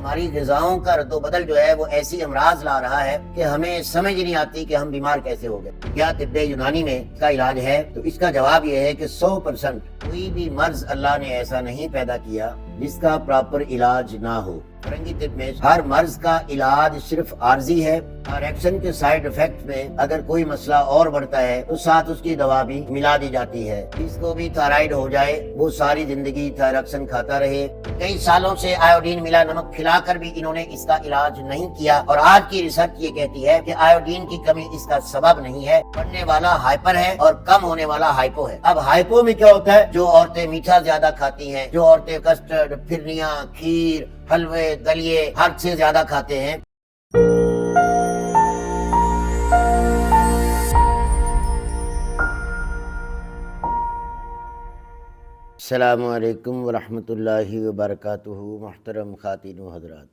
ہماری غذاؤں کا رد و بدل جو ہے وہ ایسی امراض لا رہا ہے کہ ہمیں سمجھ نہیں آتی کہ ہم بیمار کیسے ہو گئے۔ کیا طب یونانی میں اس کا علاج ہے؟ تو اس کا جواب یہ ہے کہ 100% کوئی بھی مرض اللہ نے ایسا نہیں پیدا کیا جس کا پراپر علاج نہ ہو۔ فرنگی طب میں ہر مرض کا علاج صرف عارضی ہے، اور ایکشن کے سائیڈ افیکٹ میں اگر کوئی مسئلہ اور بڑھتا ہے تو ساتھ اس کی دوا بھی ملا دی جاتی ہے۔ جس کو بھی تھائرائیڈ ہو جائے وہ ساری زندگی تھائراکسن کھاتا رہے۔ کئی سالوں سے آیوڈین ملا نمک کھلا کر بھی انہوں نے اس کا علاج نہیں کیا، اور آج کی ریسرچ یہ کہتی ہے کہ آیوڈین کی کمی اس کا سبب نہیں ہے، بڑھنے والا ہائپر ہے اور کم ہونے والا ہائپو ہے۔ اب ہائپو میں کیا ہوتا ہے؟ جو عورتیں میٹھا زیادہ کھاتی ہیں، جو عورتیں کسٹرڈ، پھرنیاں، کھیر، حلوے، دلیے حد سے زیادہ کھاتے ہیں۔ السلام علیکم ورحمۃ اللہ وبرکاتہ۔ محترم خواتین و حضرات،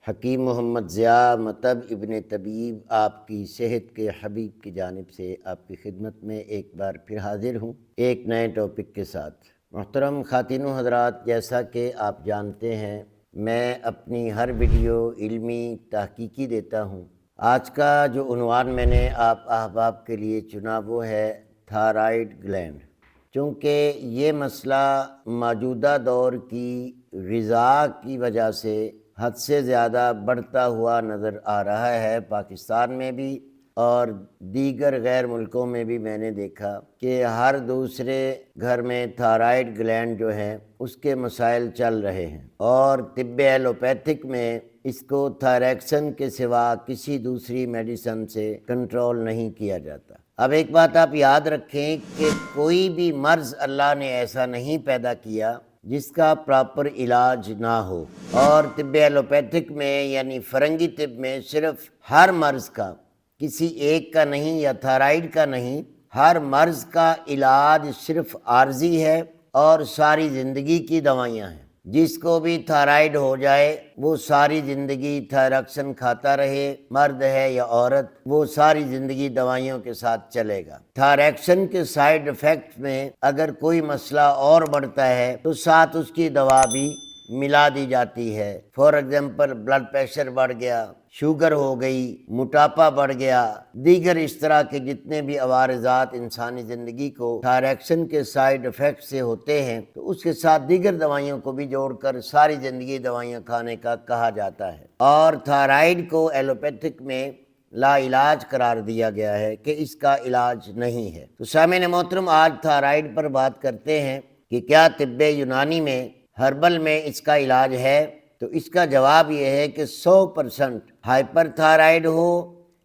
حکیم محمد ضیاء مطب ابن طبیب آپ کی صحت کے حبیب کی جانب سے آپ کی خدمت میں ایک بار پھر حاضر ہوں ایک نئے ٹاپک کے ساتھ۔ محترم خواتین و حضرات، جیسا کہ آپ جانتے ہیں میں اپنی ہر ویڈیو علمی تحقیقی دیتا ہوں۔ آج کا جو عنوان میں نے آپ احباب کے لیے چنا وہ ہے تھائرائیڈ گلینڈ، چونکہ یہ مسئلہ موجودہ دور کی غذا کی وجہ سے حد سے زیادہ بڑھتا ہوا نظر آ رہا ہے۔ پاکستان میں بھی اور دیگر غیر ملکوں میں بھی میں نے دیکھا کہ ہر دوسرے گھر میں تھائرائیڈ گلینڈ جو ہے اس کے مسائل چل رہے ہیں، اور طب ایلوپیتھک میں اس کو تھائریکسن کے سوا کسی دوسری میڈیسن سے کنٹرول نہیں کیا جاتا۔ اب ایک بات آپ یاد رکھیں کہ کوئی بھی مرض اللہ نے ایسا نہیں پیدا کیا جس کا پراپر علاج نہ ہو، اور طب ایلوپیتھک میں یعنی فرنگی طب میں صرف ہر مرض کا، کسی ایک کا نہیں یا تھائرائیڈ کا نہیں، ہر مرض کا علاج صرف عارضی ہے اور ساری زندگی کی دوائیاں ہیں۔ جس کو بھی تھائرائیڈ ہو جائے وہ ساری زندگی تھائراکسن کھاتا رہے، مرد ہے یا عورت، وہ ساری زندگی دوائیوں کے ساتھ چلے گا۔ تھائراکسن کے سائیڈ افیکٹ میں اگر کوئی مسئلہ اور بڑھتا ہے تو ساتھ اس کی دوا بھی ملا دی جاتی ہے۔ فار ایگزامپل بلڈ پریشر بڑھ گیا، شوگر ہو گئی، موٹاپا بڑھ گیا، دیگر اس طرح کے جتنے بھی عوارضات انسانی زندگی کو تھائراکسن کے سائیڈ افیکٹ سے ہوتے ہیں تو اس کے ساتھ دیگر دوائیوں کو بھی جوڑ کر ساری زندگی دوائیاں کھانے کا کہا جاتا ہے۔ اور تھائرائیڈ کو ایلوپیتھک میں لا علاج قرار دیا گیا ہے کہ اس کا علاج نہیں ہے۔ تو سامعین محترم، آج تھائرائیڈ پر بات کرتے ہیں کہ کیا طب یونانی میں ہربل میں اس کا علاج ہے؟ تو اس کا جواب یہ ہے کہ 100% ہائپر تھائرائیڈ ہو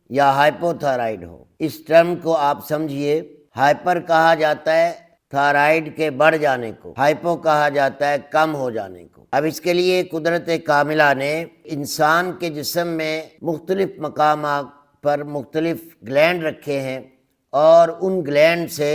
یا ہائپو تھائرائیڈ ہو، اس ٹرم کو آپ سمجھیے۔ ہائپر کہا جاتا ہے تھائرائیڈ کے بڑھ جانے کو، ہائپو کہا جاتا ہے کم ہو جانے کو۔ اب اس کے لیے قدرت کاملہ نے انسان کے جسم میں مختلف مقامات پر مختلف گلینڈ رکھے ہیں، اور ان گلینڈ سے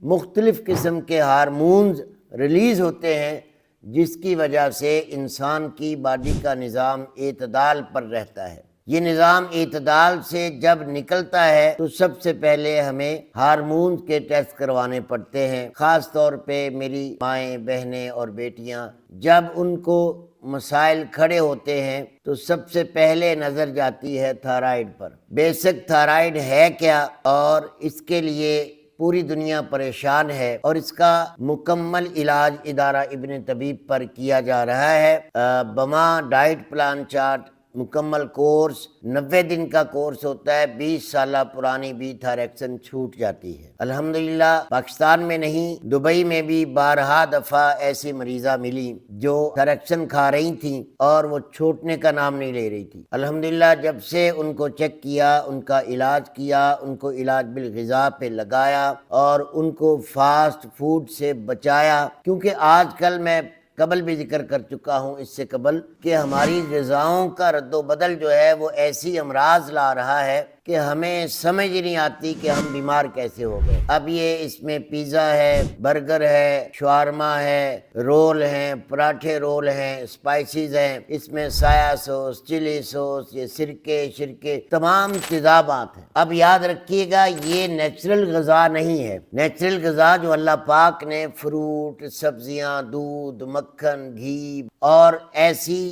مختلف قسم کے ہارمونز ریلیز ہوتے ہیں، جس کی وجہ سے انسان کی باڈی کا نظام اعتدال پر رہتا ہے۔ یہ نظام اعتدال سے جب نکلتا ہے تو سب سے پہلے ہمیں ہارمونز کے ٹیسٹ کروانے پڑتے ہیں۔ خاص طور پہ میری مائیں، بہنیں اور بیٹیاں جب ان کو مسائل کھڑے ہوتے ہیں تو سب سے پہلے نظر جاتی ہے تھائرائیڈ پر۔ بیسک تھائرائیڈ ہے کیا، اور اس کے لیے پوری دنیا پریشان ہے، اور اس کا مکمل علاج ادارہ ابن طبیب پر کیا جا رہا ہے۔ بما ڈائٹ پلان چارٹ مکمل کورس 90 دن کا کورس ہوتا ہے، 20 سالہ پرانی بھی تھائریکسن چھوٹ جاتی ہے۔ الحمدللہ پاکستان میں نہیں، دبئی میں بھی بارہا دفعہ ایسی مریضہ ملی جو تھائریکسن کھا رہی تھیں اور وہ چھوٹنے کا نام نہیں لے رہی تھی۔ الحمدللہ جب سے ان کو چیک کیا، ان کا علاج کیا، ان کو علاج بالغذا پہ لگایا اور ان کو فاسٹ فوڈ سے بچایا، کیونکہ آج کل میں قبل بھی ذکر کر چکا ہوں اس سے قبل کہ ہماری غذاؤں کا رد و بدل جو ہے وہ ایسی امراض لا رہا ہے کہ ہمیں سمجھ نہیں آتی کہ ہم بیمار کیسے ہو گئے۔ اب یہ اس میں پیزا ہے، برگر ہے، شوارما ہے، رول ہیں، پراٹھے رول ہیں، اسپائسیز ہیں، اس میں سایا سوس، چلی سوس، یہ شرکے تمام تیزابات ہیں۔ اب یاد رکھیے گا یہ نیچرل غذا نہیں ہے۔ نیچرل غذا جو اللہ پاک نے فروٹ، سبزیاں، دودھ، مکھن، گھی اور ایسی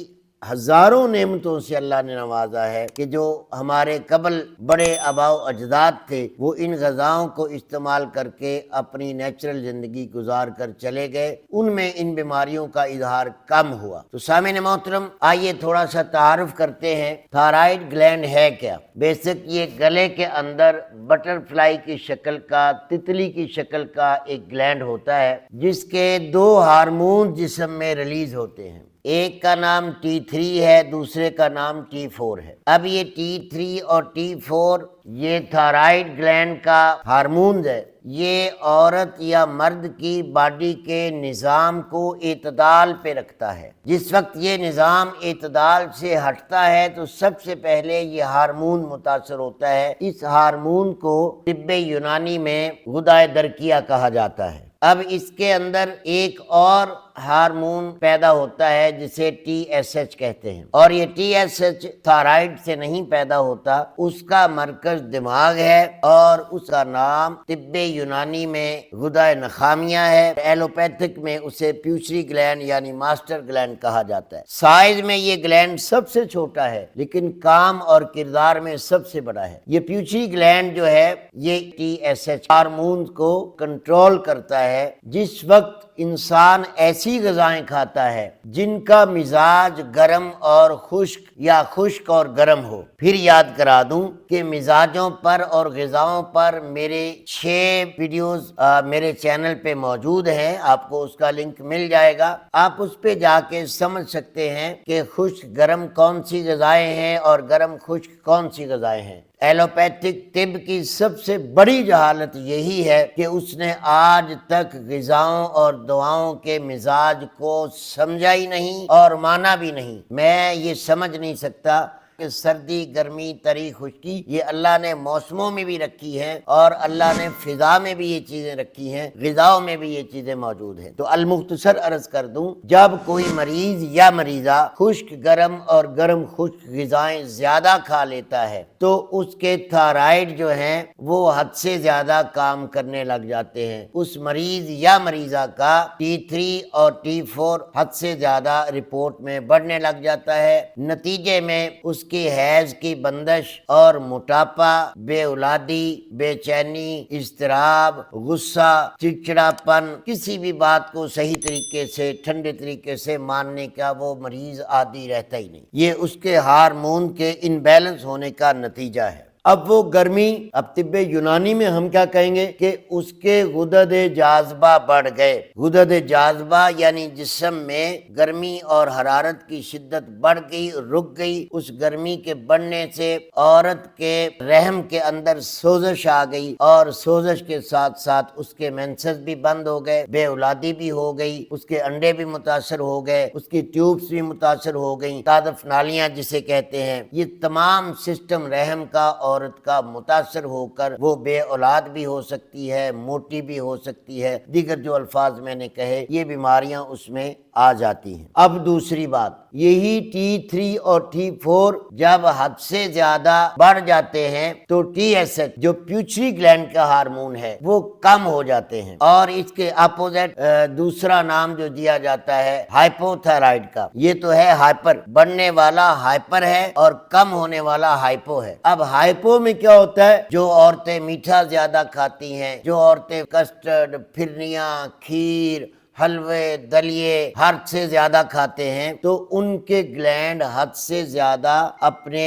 ہزاروں نعمتوں سے اللہ نے نوازا ہے کہ جو ہمارے قبل بڑے آباء و اجداد تھے وہ ان غذاؤں کو استعمال کر کے اپنی نیچرل زندگی گزار کر چلے گئے، ان میں ان بیماریوں کا اظہار کم ہوا۔ تو سامعین محترم، آئیے تھوڑا سا تعارف کرتے ہیں تھائرائیڈ گلینڈ ہے کیا۔ بیسک یہ گلے کے اندر بٹر فلائی کی شکل کا، تتلی کی شکل کا ایک گلینڈ ہوتا ہے جس کے دو ہارمون جسم میں ریلیز ہوتے ہیں، ایک کا نام T3 ہے، دوسرے کا نام T4 ہے۔ اب یہ T3 اور T4 یہ تھائرائیڈ گلینڈ کا ہارمونز ہے، یہ عورت یا مرد کی باڈی کے نظام کو اعتدال پہ رکھتا ہے۔ جس وقت یہ نظام اعتدال سے ہٹتا ہے تو سب سے پہلے یہ ہارمون متاثر ہوتا ہے۔ اس ہارمون کو طب یونانی میں غدہ درقیہ کہا جاتا ہے۔ اب اس کے اندر ایک اور ہارمون پیدا ہوتا ہے جسے TSH کہتے ہیں، اور یہ TSH تھائرائیڈ سے نہیں پیدا ہوتا، اس کا مرکز دماغ ہے اور اس کا نام طب یونانی میں غدہ نخامیہ ہے، ایلوپیتھک میں اسے پیوٹری گلینڈ یعنی ماسٹر گلینڈ کہا جاتا ہے۔ سائز میں یہ گلینڈ سب سے چھوٹا ہے لیکن کام اور کردار میں سب سے بڑا ہے۔ یہ پیوٹری گلینڈ جو ہے یہ TSH ہارمون کو کنٹرول کرتا ہے۔ جس وقت انسان ایسی غذائیں کھاتا ہے جن کا مزاج گرم اور خشک یا خشک اور گرم ہو، پھر یاد کرا دوں کہ مزاجوں پر اور غذاؤں پر میرے 6 ویڈیوز میرے چینل پہ موجود ہیں، آپ کو اس کا لنک مل جائے گا، آپ اس پہ جا کے سمجھ سکتے ہیں کہ خشک گرم کون سی غذائیں ہیں اور گرم خشک کون سی غذائیں ہیں۔ ایلوپیتھک طب کی سب سے بڑی جہالت یہی ہے کہ اس نے آج تک غذاؤں اور دواؤں کے مزاج کو سمجھا ہی نہیں اور مانا بھی نہیں۔ میں یہ سمجھ نہیں سکتا کہ سردی، گرمی، تری، خشکی یہ اللہ نے موسموں میں بھی رکھی ہیں اور اللہ نے فضا میں بھی یہ چیزیں رکھی ہیں، غذاؤں میں بھی یہ چیزیں موجود ہیں۔ تو المختصر عرض کر دوں، جب کوئی مریض یا مریضہ خشک گرم اور گرم خشک غذائیں زیادہ کھا لیتا ہے تو اس کے تھائرائیڈ جو ہیں وہ حد سے زیادہ کام کرنے لگ جاتے ہیں۔ اس مریض یا مریضہ کا T3 اور T4 حد سے زیادہ رپورٹ میں بڑھنے لگ جاتا ہے۔ نتیجے میں اس کی حیض کی بندش اور موٹاپا، بے اولادی، بے چینی، اضطراب، غصہ، چڑچڑاپن، کسی بھی بات کو صحیح طریقے سے ٹھنڈے طریقے سے ماننے کا وہ مریض عادی رہتا ہی نہیں۔ یہ اس کے ہارمون کے انبیلنس ہونے کا نتیجہ ہے۔ اب وہ گرمی، اب طب یونانی میں ہم کیا کہیں گے کہ اس کے غدد جاذبہ بڑھ گئے۔ غدد جاذبہ یعنی جسم میں گرمی اور حرارت کی شدت بڑھ گئی، رک گئی۔ اس گرمی کے بڑھنے سے عورت کے رحم کے اندر سوزش آ گئی اور سوزش کے ساتھ ساتھ اس کے مینسز بھی بند ہو گئے، بے اولادی بھی ہو گئی، اس کے انڈے بھی متاثر ہو گئے، اس کی ٹیوبز بھی متاثر ہو گئیں، تادف نالیاں جسے کہتے ہیں۔ یہ تمام سسٹم رحم کا عورت کا متاثر ہو کر وہ بے اولاد بھی ہو سکتی ہے، موٹی بھی ہو سکتی ہے، دیگر جو الفاظ میں نے کہے یہ بیماریاں اس میں آ جاتی ہیں۔ اب دوسری بات، یہی T3 اور T4 جب حد سے زیادہ بڑھ جاتے ہیں تو TSH جو پیوٹری گلینڈ کا ہارمون ہے وہ کم ہو جاتے ہیں، اور اس کے اپوزٹ دوسرا نام جو دیا جاتا ہے ہائپو تھائرائیڈ کا، یہ تو ہے ہائپر، بڑھنے والا ہائپر ہے اور کم ہونے والا ہائپو ہے۔ اب ہائپو میں کیا ہوتا ہے؟ جو عورتیں میٹھا زیادہ کھاتی ہیں، جو عورتیں کسٹرڈ، پھرنیاں، کھیر، حلوے، دلیے حد سے زیادہ کھاتے ہیں تو ان کے گلینڈ حد سے زیادہ اپنے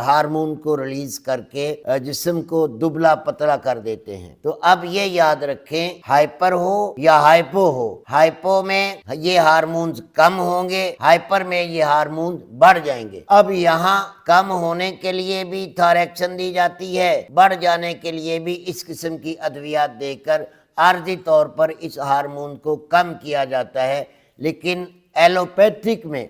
ہارمون کو ریلیز کر کے جسم کو دبلا پتلا کر دیتے ہیں۔ تو اب یہ یاد رکھیں، ہائپر ہو یا ہائپو ہو، ہائپو میں یہ ہارمونز کم ہوں گے، ہائپر میں یہ ہارمونز بڑھ جائیں گے۔ اب یہاں کم ہونے کے لیے بھی تھائریکسن دی جاتی ہے، بڑھ جانے کے لیے بھی اس قسم کی ادویات دے کر عارضی طور پر اس ہارمون کو کم کیا جاتا ہے۔ لیکن ایلوپیتھک میں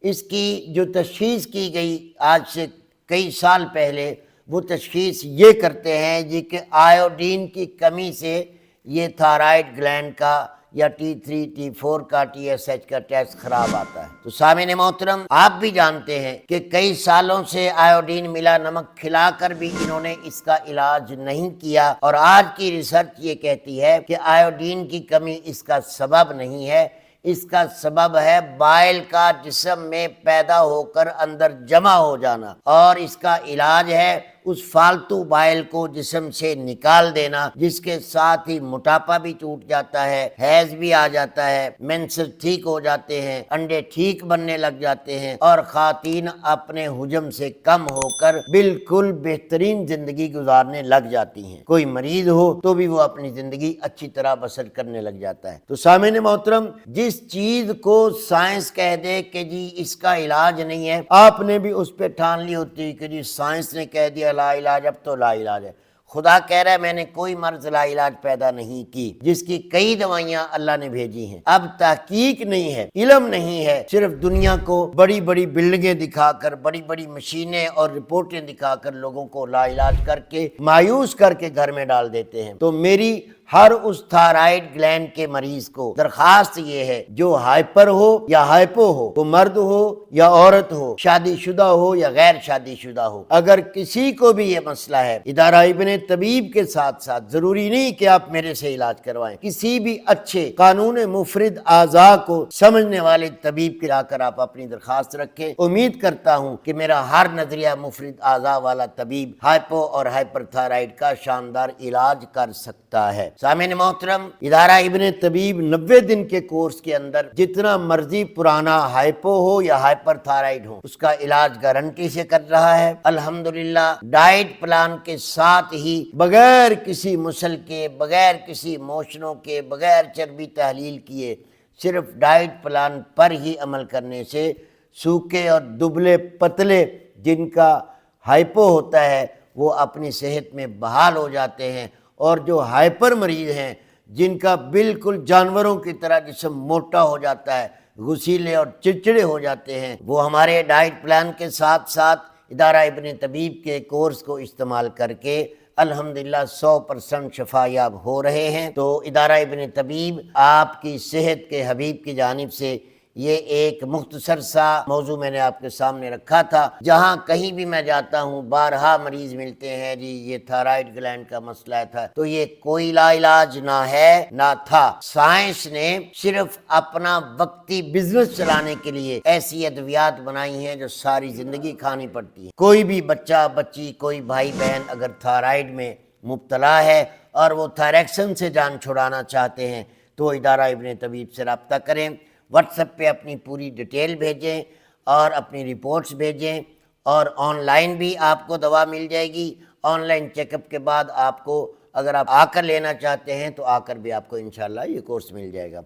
اس کی جو تشخیص کی گئی آج سے کئی سال پہلے، وہ تشخیص یہ کرتے ہیں جی کہ آیوڈین کی کمی سے یہ تھائرائیڈ گلینڈ کا یا T3 T4 کا TSH کا ٹیسٹ خراب آتا ہے۔ تو سامعین محترم، آپ بھی جانتے ہیں کہ کئی سالوں سے آیوڈین ملا نمک کھلا کر بھی انہوں نے اس کا علاج نہیں کیا، اور آج کی ریسرچ یہ کہتی ہے کہ آیوڈین کی کمی اس کا سبب نہیں ہے، اس کا سبب ہے بائل کا جسم میں پیدا ہو کر اندر جمع ہو جانا، اور اس کا علاج ہے اس فالتو بائل کو جسم سے نکال دینا، جس کے ساتھ ہی موٹاپا بھی ٹوٹ جاتا ہے، حیض بھی آ جاتا ہے، مینسز ٹھیک ہو جاتے ہیں، انڈے ٹھیک بننے لگ جاتے ہیں، اور خواتین اپنے حجم سے کم ہو کر بالکل بہترین زندگی گزارنے لگ جاتی ہیں۔ کوئی مریض ہو تو بھی وہ اپنی زندگی اچھی طرح بسر کرنے لگ جاتا ہے۔ تو سامعین محترم، جس چیز کو سائنس کہہ دے کہ جی اس کا علاج نہیں ہے، آپ نے بھی اس پہ ٹھان لی ہوتی کہ جی سائنس نے کہہ دیا لا علاج، اب تو لا علاج ہے۔ خدا کہہ رہا ہے میں نے کوئی مرض لا علاج پیدا نہیں کی، جس کی کئی دوائیاں اللہ نے بھیجی ہیں۔ اب تحقیق نہیں ہے، علم نہیں ہے، صرف دنیا کو بڑی بڑی بلڈنگیں دکھا کر، بڑی بڑی مشینیں اور رپورٹیں دکھا کر لوگوں کو لا علاج کر کے مایوس کر کے گھر میں ڈال دیتے ہیں۔ تو میری ہر اس تھائرائیڈ گلینڈ کے مریض کو درخواست یہ ہے، جو ہائپر ہو یا ہائپو ہو، وہ مرد ہو یا عورت ہو، شادی شدہ ہو یا غیر شادی شدہ ہو، اگر کسی کو بھی یہ مسئلہ ہے، ادارہ ابن طبیب کے ساتھ ساتھ ضروری نہیں کہ آپ میرے سے علاج کروائیں، کسی بھی اچھے قانون مفرد اعضاء کو سمجھنے والے طبیب کے لا کر آپ اپنی درخواست رکھیں۔ امید کرتا ہوں کہ میرا ہر نظریہ مفرد اعضاء والا طبیب ہائپو اور ہائپر تھائرائیڈ کا شاندار علاج کر سکتا ہے۔ سامعین محترم، ادارہ ابن طبیب 90 دن کے کورس کے اندر جتنا مرضی پرانا ہائپو ہو یا ہائپر تھائرائیڈ ہو، اس کا علاج گارنٹی سے کر رہا ہے۔ الحمدللہ ڈائٹ پلان کے ساتھ ہی، بغیر کسی مسل کے، بغیر کسی موشنوں کے، بغیر چربی تحلیل کیے، صرف ڈائٹ پلان پر ہی عمل کرنے سے سوکھے اور دبلے پتلے جن کا ہائپو ہوتا ہے وہ اپنی صحت میں بحال ہو جاتے ہیں، اور جو ہائپر مریض ہیں جن کا بالکل جانوروں کی طرح جسم موٹا ہو جاتا ہے، غسیلے اور چڑچڑے ہو جاتے ہیں، وہ ہمارے ڈائٹ پلان کے ساتھ ساتھ ادارہ ابن طبیب کے کورس کو استعمال کر کے الحمدللہ 100% شفا یاب ہو رہے ہیں۔ تو ادارہ ابن طبیب آپ کی صحت کے حبیب کی جانب سے یہ ایک مختصر سا موضوع میں نے آپ کے سامنے رکھا تھا۔ جہاں کہیں بھی میں جاتا ہوں بارہا مریض ملتے ہیں، جی یہ تھائرائیڈ گلینڈ کا مسئلہ تھا، تو یہ کوئی لا علاج نہ ہے نہ تھا۔ سائنس نے صرف اپنا وقتی بزنس چلانے کے لیے ایسی ادویات بنائی ہیں جو ساری زندگی کھانی پڑتی ہیں۔ کوئی بھی بچہ بچی، کوئی بھائی بہن اگر تھائرائیڈ میں مبتلا ہے اور وہ تھائریکسن سے جان چھڑانا چاہتے ہیں تو ادارہ ابن طبیب سے رابطہ کریں، واٹس ایپ پہ اپنی پوری ڈیٹیل بھیجیں اور اپنی رپورٹس بھیجیں، اور آن لائن بھی آپ کو دوا مل جائے گی۔ آن لائن چیک اپ کے بعد آپ کو اگر آپ آ کر لینا چاہتے ہیں تو آ کر بھی آپ کو انشاءاللہ یہ کورس مل جائے گا۔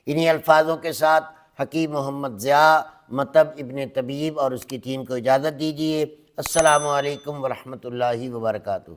انہی الفاظوں کے ساتھ حکیم محمد ضیاء مطب ابن طبیب اور اس کی ٹیم کو اجازت دیجیے۔ السلام علیکم ورحمۃ اللہ وبرکاتہ۔